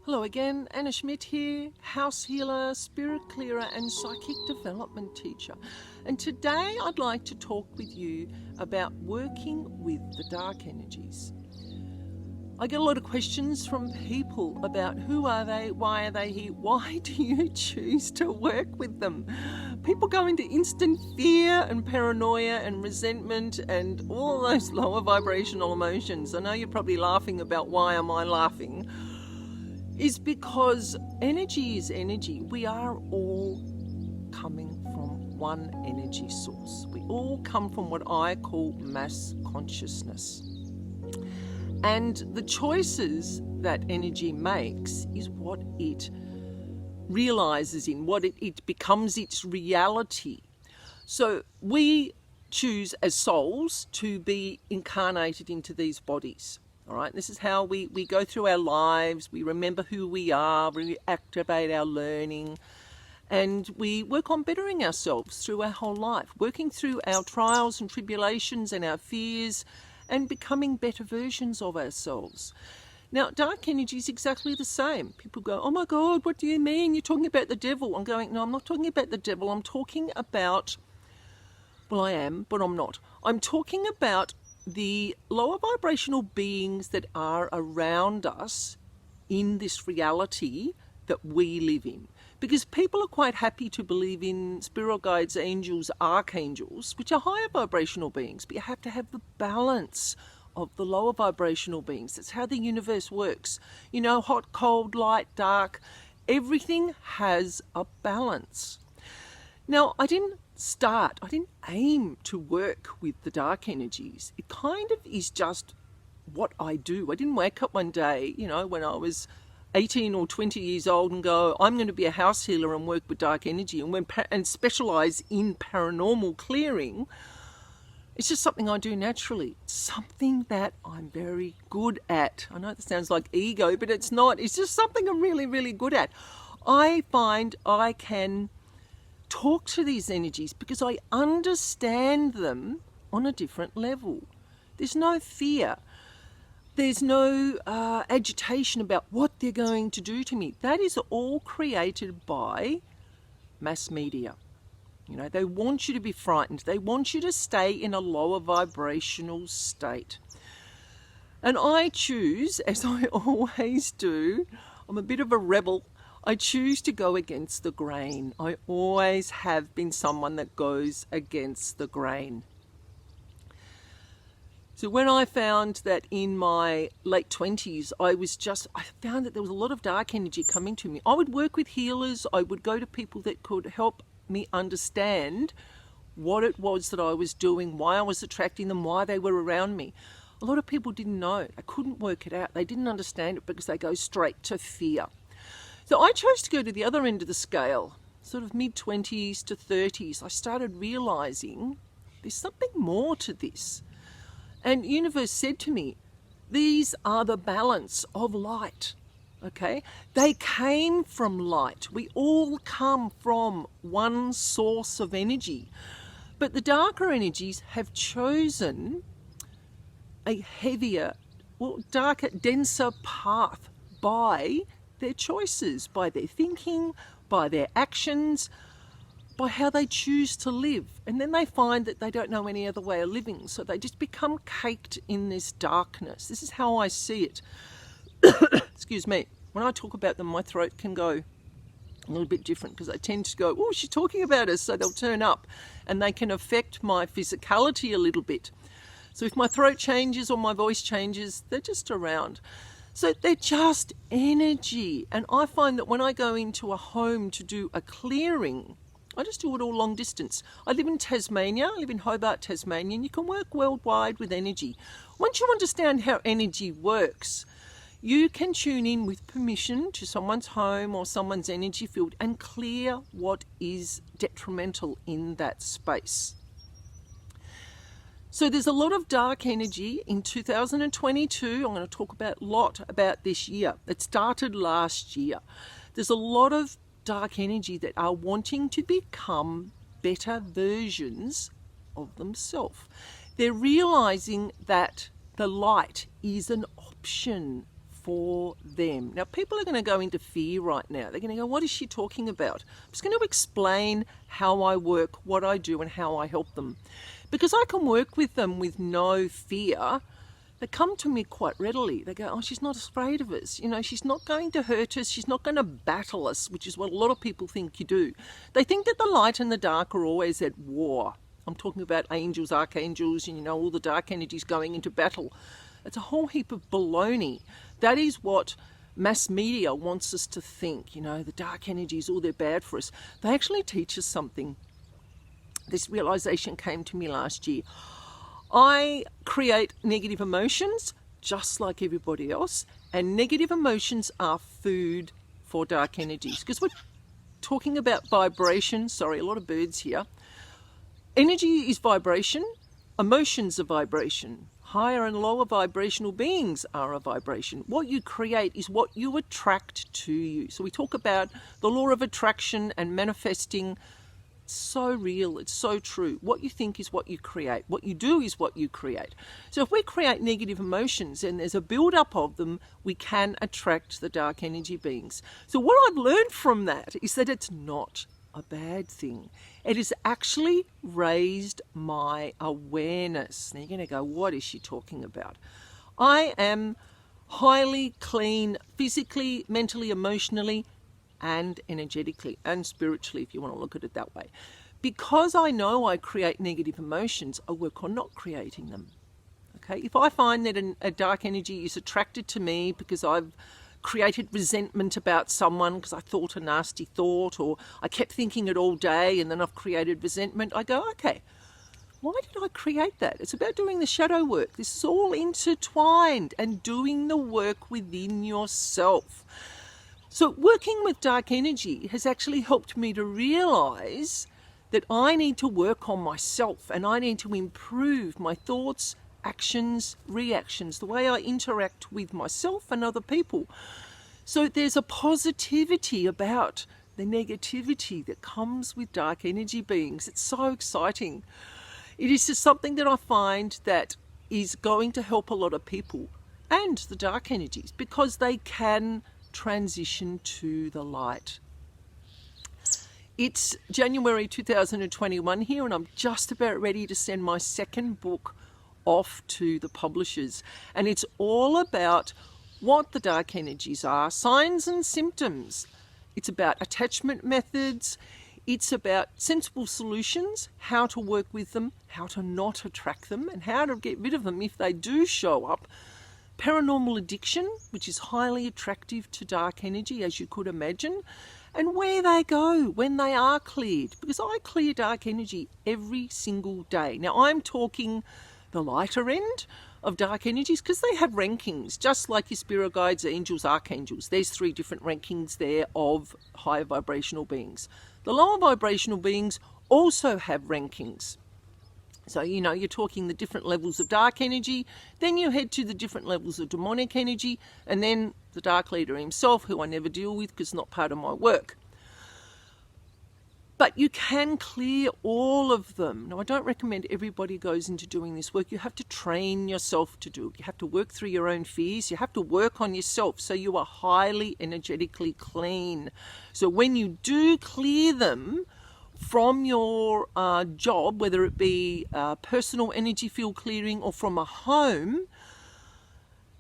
Hello again, Anna Schmidt here, house healer, spirit clearer and psychic development teacher. And today I'd like to talk with you about working with the dark energies. I get a lot of questions from people about who are they, why are they here, why do you choose to work with them? People go into instant fear and paranoia and resentment and all those lower vibrational emotions. I know you're probably laughing about why am I laughing. Is because energy is energy. We are all coming from one energy source. We all come from what I call mass consciousness. And the choices that energy makes is what it realizes in, what it becomes its reality. So we choose as souls to be incarnated into these bodies. All right, this is how we go through our lives. We remember who we are, we activate our learning, and we work on bettering ourselves through our whole life, working through our trials and tribulations and our fears and becoming better versions of ourselves. Now, dark energy is exactly the same. People go, oh my God, what do you mean? You're talking about the devil. I'm going, no, I'm not talking about the devil. I'm talking about, well, I am, but I'm not. I'm talking about the lower vibrational beings that are around us in this reality that we live in. Because people are quite happy to believe in spirit guides, angels, archangels, which are higher vibrational beings, but you have to have the balance of the lower vibrational beings. That's how the universe works. You know, hot, cold, light, dark, everything has a balance. Now, I didn't aim to work with the dark energies. It kind of is just what I do. I didn't wake up one day, you know, when I was 18 or 20 years old and go, I'm going to be a house healer and work with dark energy and specialize in paranormal clearing. It's just something I do naturally. It's something that I'm very good at. I know that sounds like ego, but it's not. It's just something I'm really, really good at. I find I can talk to these energies because I understand them on a different level. There's no fear. There's no agitation about what they're going to do to me. That is all created by mass media. You know, they want you to be frightened. They want you to stay in a lower vibrational state. And I choose, as I always do, I'm a bit of a rebel. I choose to go against the grain. I always have been someone that goes against the grain. So when I found that in my late 20s, I found that there was a lot of dark energy coming to me. I would work with healers. I would go to people that could help me understand what it was that I was doing, why I was attracting them, why they were around me. A lot of people didn't know. They couldn't work it out. They didn't understand it because they go straight to fear. So I chose to go to the other end of the scale, sort of mid-20s to 30s. I started realizing there's something more to this. And the universe said to me, these are the balance of light, okay? They came from light. We all come from one source of energy. But the darker energies have chosen a heavier, darker, denser path by their choices, by their thinking, by their actions, by how they choose to live. And then they find that they don't know any other way of living, so they just become caked in this darkness. This is how I see it. Excuse me. When I talk about them, my throat can go a little bit different because I tend to go, oh, she's talking about us, so they'll turn up and they can affect my physicality a little bit. So if my throat changes or my voice changes, they're just around. So they're just energy. And I find that when I go into a home to do a clearing, I just do it all long distance. I live in Tasmania, I live in Hobart, Tasmania, and you can work worldwide with energy. Once you understand how energy works, you can tune in with permission to someone's home or someone's energy field and clear what is detrimental in that space. So there's a lot of dark energy in 2022. I'm going to talk about a lot about this year. It started last year. There's a lot of dark energy that are wanting to become better versions of themselves. They're realizing that the light is an option for them. Now, people are going to go into fear right now. They're going to go, what is she talking about? I'm just going to explain how I work, what I do, and how I help them. Because I can work with them with no fear. They come to me quite readily. They go, oh, she's not afraid of us. You know, she's not going to hurt us. She's not going to battle us, which is what a lot of people think you do. They think that the light and the dark are always at war. I'm talking about angels, archangels, and, you know, all the dark energies going into battle. It's a whole heap of baloney. That is what mass media wants us to think. You know, the dark energies, oh, they're bad for us. They actually teach us something. This realization came to me last year. I create negative emotions just like everybody else, and negative emotions are food for dark energies. Because we're talking about vibration. Sorry, a lot of birds here. Energy is vibration. Emotions are vibration. Higher and lower vibrational beings are a vibration. What you create is what you attract to you. So we talk about the law of attraction and manifesting. It's so real, it's so true. What you think is what you create. What you do is what you create. So if we create negative emotions and there's a build-up of them, we can attract the dark energy beings. So what I've learned from that is that it's not a bad thing. It has actually raised my awareness. Now you're going to go, what is she talking about? I am highly clean physically, mentally, emotionally, and energetically and spiritually, if you want to look at it that way. Because I know I create negative emotions, I work on not creating them. Okay, if I find that a dark energy is attracted to me because I've created resentment about someone because I thought a nasty thought, or I kept thinking it all day and then I've created resentment, I go, okay, why did I create that? It's about doing the shadow work. This is all intertwined, and doing the work within yourself. So working with dark energy has actually helped me to realize that I need to work on myself, and I need to improve my thoughts, actions, reactions, the way I interact with myself and other people. So there's a positivity about the negativity that comes with dark energy beings. It's so exciting. It is just something that I find that is going to help a lot of people and the dark energies, because they can transition to the light. It's January 2021 here, and I'm just about ready to send my second book off to the publishers, and it's all about what the dark energies are, signs and symptoms. It's about attachment methods. It's about sensible solutions, how to work with them, how to not attract them, and how to get rid of them if they do show up. Paranormal addiction, which is highly attractive to dark energy, as you could imagine, and where they go when they are cleared, because I clear dark energy every single day. Now, I'm talking the lighter end of dark energies, because they have rankings, just like your spirit guides, angels, archangels. There's 3 different rankings there of higher vibrational beings. The lower vibrational beings also have rankings. So, you know, you're talking the different levels of dark energy, then you head to the different levels of demonic energy, and then the dark leader himself, who I never deal with because it's not part of my work. But you can clear all of them. Now, I don't recommend everybody goes into doing this work. You have to train yourself to do it. You have to work through your own fears. You have to work on yourself so you are highly energetically clean. So when you do clear them from your job, whether it be personal energy field clearing or from a home,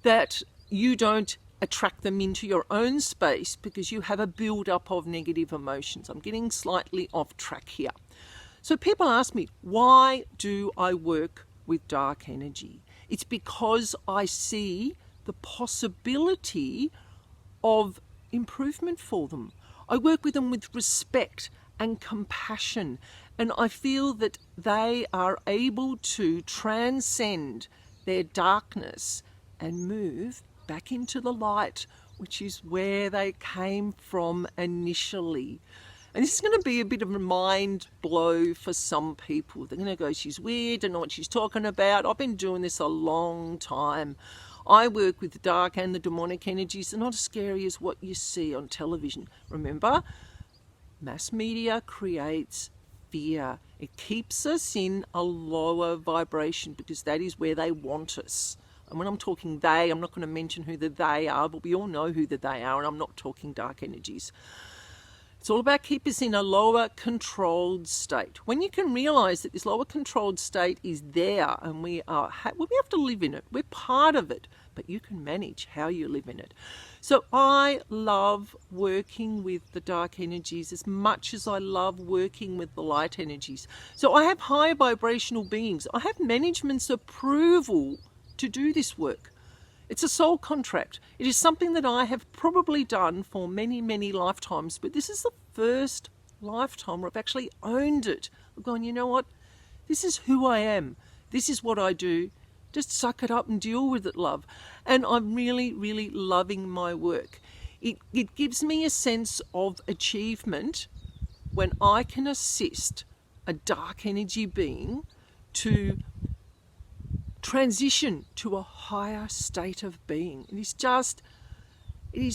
that you don't attract them into your own space because you have a build-up of negative emotions. I'm getting slightly off track here. So people ask me, why do I work with dark energy? It's because I see the possibility of improvement for them. I work with them with respect and compassion, and I feel that they are able to transcend their darkness and move back into the light, which is where they came from initially. And this is going to be a bit of a mind blow for some people. They're going to go, she's weird, don't know what she's talking about. I've been doing this a long time. I work with the dark and the demonic energies. They're not as scary as what you see on television. Remember, mass media creates fear. It keeps us in a lower vibration because that is where they want us. And when I'm talking they, I'm not going to mention who the they are, but we all know who the they are, and I'm not talking dark energies. It's all about keep us in a lower controlled state. When you can realize that this lower controlled state is there and we have to live in it. We're part of it, but you can manage how you live in it. So I love working with the dark energies as much as I love working with the light energies. So I have higher vibrational beings. I have management's approval to do this work. It's a soul contract. It is something that I have probably done for many, many lifetimes, but this is the first lifetime where I've actually owned it. I've gone, you know what? This is who I am. This is what I do. Just suck it up and deal with it, love. And I'm really, really loving my work. It gives me a sense of achievement when I can assist a dark energy being to transition to a higher state of being. It is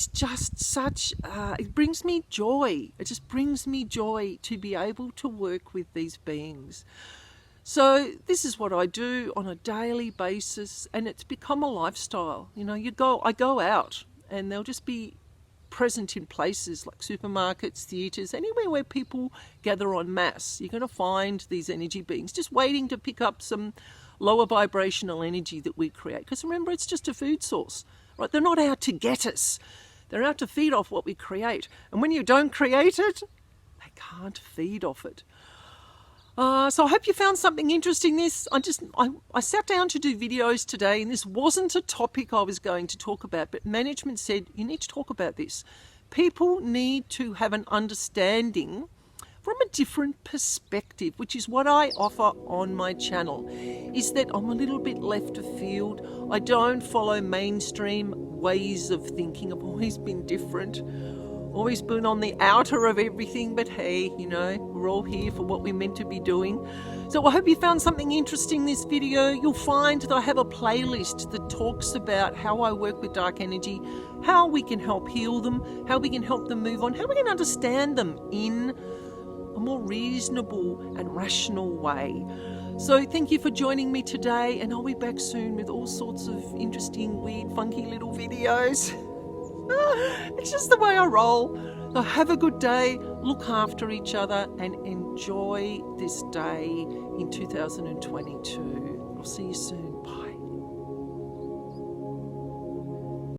just such, it brings me joy. It just brings me joy to be able to work with these beings. So this is what I do on a daily basis, and it's become a lifestyle. You know, I go out and they'll just be present in places like supermarkets, theatres, anywhere where people gather en masse. You're going to find these energy beings just waiting to pick up some lower vibrational energy that we create. Because remember, it's just a food source, right? They're not out to get us. They're out to feed off what we create. And when you don't create it, they can't feed off it. So I hope you found something interesting. I sat down to do videos today, and this wasn't a topic I was going to talk about, but management said, you need to talk about this. People need to have an understanding from a different perspective, which is what I offer on my channel, is that I'm a little bit left of field. I don't follow mainstream ways of thinking. I've always been different, always been on the outer of everything, but hey, you know, we're all here for what we're meant to be doing. So I hope you found something interesting in this video. You'll find that I have a playlist that talks about how I work with dark energy, how we can help heal them, how we can help them move on, how we can understand them in a more reasonable and rational way. So thank you for joining me today, and I'll be back soon with all sorts of interesting, weird, funky little videos. It's just the way I roll. So have a good day, look after each other, and enjoy this day in 2022. I'll see you soon.